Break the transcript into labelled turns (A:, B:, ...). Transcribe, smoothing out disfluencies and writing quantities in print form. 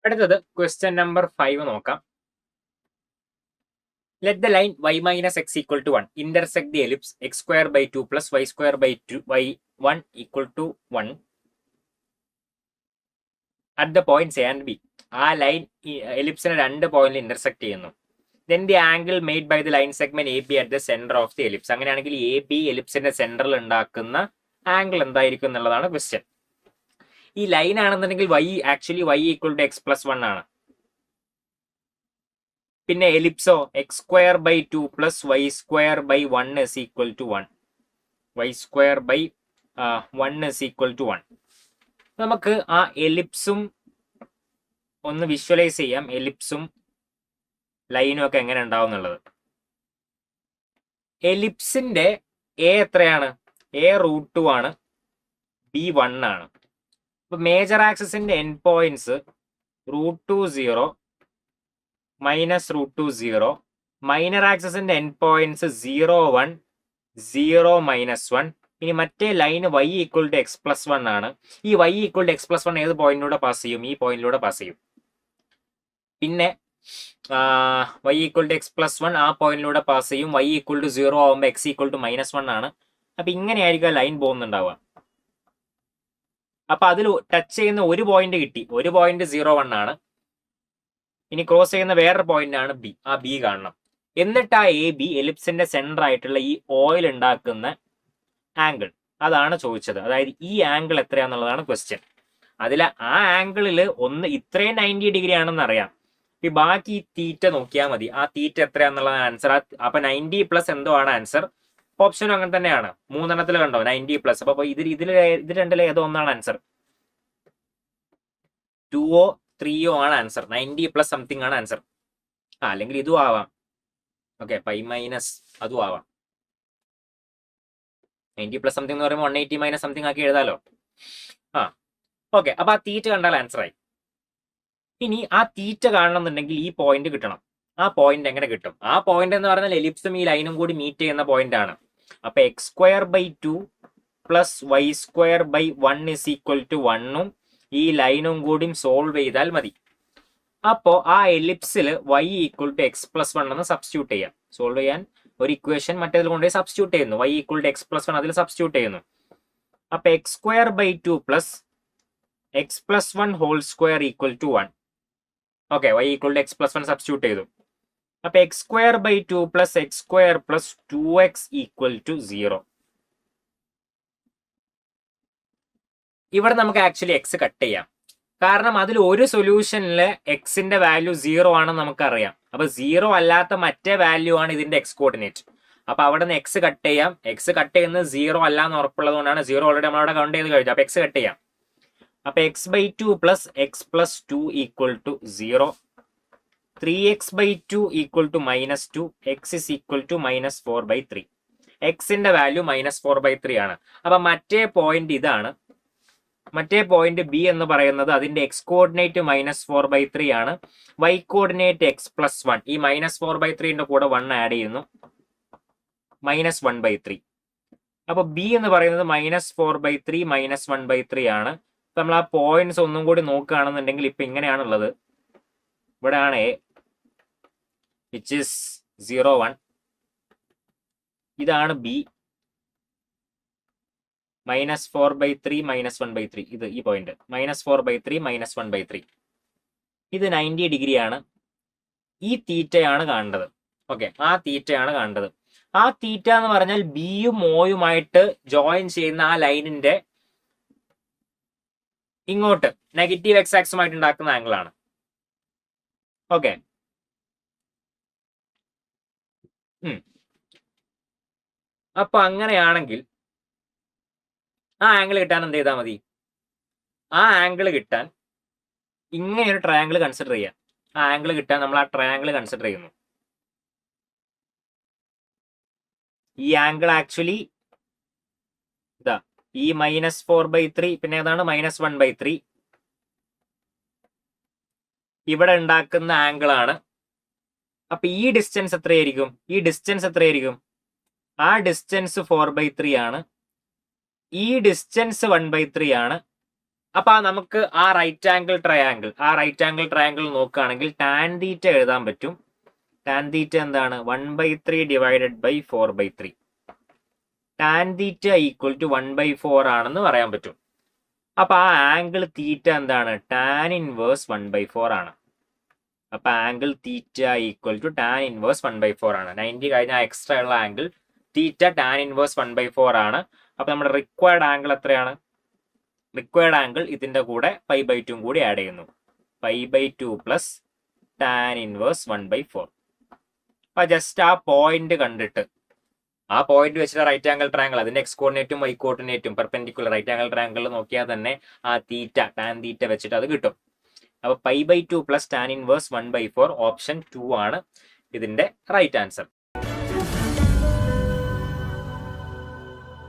A: അടുത്തത് question number 5 നോക്കാം. Let the line y minus x equal to 1 intersect the ellipse x square by 2 plus y square by 2 by 1 equal to 1 at the points A and B. ആ line എലിപ്സിനെ രണ്ട് പോയിന്റിൽ intersect ചെയ്യുന്നു. Then the angle made by the line segment AB at the center of the ellipse. അങ്ങനെയാണെങ്കിൽ AB എലിപ്സിന്റെ സെന്ററിൽ ഉണ്ടാക്കുന്ന angle എന്തായിരിക്കും എന്നുള്ളതാണ് question. ഈ ലൈൻ ആണെന്നുണ്ടെങ്കിൽ y equal to X plus 1 ആണ്. പിന്നെ എലിപ്സോ X square by 2 plus Y square by 1 is equal to 1. Y square by 1 is equal to 1. നമുക്ക് ആ എലിപ്സും ഒന്ന് വിഷ്വലൈസ് ചെയ്യാം. എലിപ്സും ലൈനും ഒക്കെ എങ്ങനെ ഉണ്ടാവും എന്നുള്ളത്. എലിപ്സിന്റെ എ എത്രയാണ്? എ √2 ആണ്, ബി 1 ആണ്. അപ്പൊ മേജർ ആക്സിസിന്റെ എൻഡ് പോയിന്റ്സ് √2 0 മൈനസ് √2 0. മൈനർ ആക്സിസിന്റെ എൻഡ് പോയിന്റ്സ് 0 1 0 മൈനസ് 1. ഇനി മറ്റേ ലൈന് y equal to X plus 1 ആണ്. ഈ y equal to X plus 1 ഏത് പോയിന്റിലൂടെ പാസ് ചെയ്യും? ഈ പോയിന്റിലൂടെ പാസ് ചെയ്യും. പിന്നെ y equal to X plus 1 ആ പോയിന്റിലൂടെ പാസ് ചെയ്യും. y ഈക്വൽ ടു 0 ആവുമ്പോൾ x ഈക്വൽ ടു മൈനസ് 1 ആണ്. അപ്പൊ ഇങ്ങനെയായിരിക്കും ലൈൻ പോകുന്നുണ്ടാവുക. അപ്പൊ അതിൽ ടച്ച് ചെയ്യുന്ന ഒരു പോയിന്റ് കിട്ടി. ഒരു പോയിന്റ് 0 1 ആണ്. ഇനി ക്രോസ് ചെയ്യുന്ന വേറൊരു പോയിന്റ് ആണ് ബി. ആ ബി കാണണം. എന്നിട്ട് ആ എ ബി എലിപ്സിന്റെ സെന്റർ ആയിട്ടുള്ള ഈ ഓയിൽ ഉണ്ടാക്കുന്ന ആംഗിൾ അതാണ് ചോദിച്ചത്. അതായത് ഈ ആംഗിൾ എത്രയാന്നുള്ളതാണ് ക്വസ്റ്റ്യൻ. അതിൽ ആ ആംഗിളിൽ ഒന്ന് ഇത്രയും 90 ഡിഗ്രി ആണെന്ന് അറിയാം. ഈ ബാക്കി തീറ്റ നോക്കിയാൽ മതി. ആ തീറ്റ എത്രയാന്നുള്ളതാണ് ആൻസർ. അപ്പൊ 90 പ്ലസ് എന്തോ ആണ് ആൻസർ. ഓപ്ഷനും അങ്ങനെ തന്നെയാണ്. മൂന്നെണ്ണത്തിൽ കണ്ടോ 90 പ്ലസ്. അപ്പൊ ഇത് രണ്ടിലെ ഏതോ ഒന്നാണ് ആൻസർ. 2 3 ആണ് ആൻസർ. 90 പ്ലസ് സംതിങ് ആണ് ആൻസർ. അല്ലെങ്കിൽ ഇതും ആവാം. ഓക്കെ, പൈ മൈനസ് അതും ആവാം. 90 പ്ലസ് സംതിങ് എന്ന് പറയുമ്പോൾ 180 മൈനസ് സംതിങ് ആക്കി എഴുതാലോ. ഓക്കെ, അപ്പൊ ആ തീറ്റ കണ്ടാൽ ആൻസർ ആയി. ഇനി ആ തീറ്റ കാണണമെന്നുണ്ടെങ്കിൽ ഈ പോയിന്റ് കിട്ടണം. ആ പോയിന്റ് എങ്ങനെ കിട്ടും? ആ പോയിന്റ് എന്ന് പറഞ്ഞാൽ എലിപ്സും ഈ ലൈനും കൂടി മീറ്റ് ചെയ്യുന്ന പോയിന്റ് ആണ്. അപ്പൊ x square by 2 plus Y square by 1 is equal to 1 ഈ ലൈനും കൂടി സോൾവ് ചെയ്താൽ മതി. അപ്പോൾ ആ എലിപ്സിൽ y equal to X plus 1 എന്ന് സബ്സ്റ്റിറ്റ്യൂട്ട് ചെയ്യാം. സോൾവ് ചെയ്യാൻ ഒരു ഇക്വേഷൻ മറ്റേതിൽ കൊണ്ടുപോയി സബ്സ്റ്റിറ്റ്യൂട്ട് ചെയ്യുന്നു. y equal to X plus 1 അതിൽ സബ്സ്റ്റിറ്റ്യൂട്ട് ചെയ്യുന്നു. അപ്പൊ x square by 2 plus x plus 1 whole square equal to 1. Okay, y equal to X plus 1 substitute ചെയ്തു. അപ്പൊ x square by 2 plus x square plus 2x equal to 0. ഇവിടെ നമുക്ക് actually X cut ചെയ്യാം. കാരണം അതിൽ ഒരു സൊല്യൂഷനിൽ എക്സിന്റെ വാല്യൂ 0 ആണെന്ന് നമുക്കറിയാം. അപ്പൊ 0 അല്ലാത്ത മറ്റേ വാല്യൂ ആണ് ഇതിന്റെ എക്സ് കോർഡിനേറ്റ്. അപ്പൊ അവിടെ നിന്ന് എക്സ് കട്ട് ചെയ്യാം. എക്സ് കട്ട് ചെയ്യുന്നത് 0 അല്ല എന്ന് ഉറപ്പുള്ളത് കൊണ്ടാണ്. 0 ഓൾറെഡി നമ്മളവിടെ കൗണ്ട് ചെയ്ത് കഴിഞ്ഞു. അപ്പൊ എക്സ് കട്ട് ചെയ്യാം. അപ്പൊ x by 2 plus x plus 2 equal to 0. 3x by 2 equal to minus 2. X is equal to minus 4 by 3. എക്സിന്റെ വാല്യൂ മൈനസ് 4 ബൈ 3 ആണ്. അപ്പൊ മറ്റേ പോയിന്റ് ഇതാണ്. മറ്റേ പോയിന്റ് ബി എന്ന് പറയുന്നത് അതിന്റെ എക്സ് കോർഡിനേറ്റ് മൈനസ് 4 ബൈ 3 ആണ്. Y coordinate x plus 1. ഈ മൈനസ് 4 ബൈ 3ന്റെ കൂടെ 1 ആഡ് ചെയ്യുന്നു. Minus 1 by 3. അപ്പൊ ബി എന്ന് പറയുന്നത് മൈനസ് 4 ബൈ 3 മൈനസ് 1 ബൈ 3 ആണ്. നമ്മൾ ആ പോയിന്റ്സ് ഒന്നും കൂടി നോക്കുകയാണെന്നുണ്ടെങ്കിൽ ഇപ്പൊ ഇങ്ങനെയാണുള്ളത്. ഇവിടെയാണ് എ വിച്ച് ഇസ് 0 1. ഇതാണ് B minus 4 by 3 minus 1 by 3. ഇത് ഈ point minus 4 by 3 minus 1 by 3. ഇത് 90 ഡിഗ്രി ആണ്. ഈ തീറ്റയാണ് കാണേണ്ടത്. ഓക്കെ, ആ തീറ്റയാണ് കാണേണ്ടത്. ആ തീറ്റ എന്ന് പറഞ്ഞാൽ ബിയും ഓയുമായിട്ട് ജോയിൻ ചെയ്യുന്ന ആ ലൈനിന്റെ ഇങ്ങോട്ട് നെഗറ്റീവ് എക്സ് ആക്സുമായിട്ട് ഉണ്ടാക്കുന്ന ആംഗിൾ ആണ്. ഓക്കെ, അപ്പൊ അങ്ങനെയാണെങ്കിൽ ആ ആംഗിൾ കിട്ടാൻ എന്ത് ചെയ്താൽ മതി? ആ ആംഗിൾ കിട്ടാൻ ഇങ്ങനെ ഒരു ട്രയാംഗിൾ കൺസിഡർ ചെയ്യാം. ആ ആംഗിൾ കിട്ടാൻ നമ്മൾ ആ ട്രയാംഗിൾ കൺസിഡർ ചെയ്യുന്നു. ഈ ആംഗിൾ ആക്ച്വലി ഇതാ ഈ മൈനസ് 4 ബൈ 3 പിന്നെ ഏതാണ് മൈനസ് 1 ബൈ 3 ഇവിടെ ഉണ്ടാക്കുന്ന ആംഗിൾ ആണ്. അപ്പൊ ഈ ഡിസ്റ്റൻസ് എത്രയായിരിക്കും? ഈ ഡിസ്റ്റൻസ് എത്രയായിരിക്കും? ആ ഡിസ്റ്റൻസ് 4 ബൈ 3 ആണ്. ഈ ഡിസ്റ്റൻസ് 1 ബൈ 3 ആണ്. അപ്പൊ നമുക്ക് ആ റൈറ്റ് ആംഗിൾ ട്രയാങ്കിൾ നോക്കുകയാണെങ്കിൽ ടാൻ തീറ്റ എഴുതാൻ പറ്റും. ടാൻ തീറ്റ എന്താണ്? 1/3 divided by 4/3. Tan theta equal to 1/4 ആണെന്ന് പറയാൻ പറ്റും. അപ്പൊ ആ ആംഗിൾ തീറ്റ എന്താണ്? ടാൻ ഇൻവേഴ്സ് 1/4 ആണ്. അപ്പൊ angle theta equal to tan inverse 1/4 ആണ്. 90 കഴിഞ്ഞ എക്സ്ട്രാ ഉള്ള ആംഗിൾ തീറ്റ ടാൻ ഇൻവേഴ്സ് 1/4 ആണ്. അപ്പൊ നമ്മുടെ റിക്വയർഡ് ആംഗിൾ എത്രയാണ്? റിക്വയർഡ് ആംഗിൾ ഇതിന്റെ കൂടെ π/2 കൂടി ആഡ് ചെയ്യുന്നു. π/2 പ്ലസ് ടാൻ ഇൻവേഴ്സ് 1/4. അപ്പൊ ജസ്റ്റ് ആ പോയിന്റ് കണ്ടിട്ട്, ആ പോയിന്റ് വെച്ചിട്ട് റൈറ്റ് ആംഗിൾ ട്രയാങ്കിൾ അതിന്റെ എക്സ് കോർഡിനേറ്റും വൈ കോർഡിനേറ്റും പെർപെൻഡിക്കുലർ റൈറ്റ് ആംഗിൾ ട്രയാങ്കിൾ നോക്കിയാൽ തന്നെ ആ തീറ്റ ടാൻ തീറ്റ വെച്ചിട്ട് അത് കിട്ടും. അപ്പൊ π/2 പ്ലസ് ടാൻ ഇൻവേഴ്സ് 1/4 ഓപ്ഷൻ 2 ആണ് ഇതിന്റെ റൈറ്റ് ആൻസർ.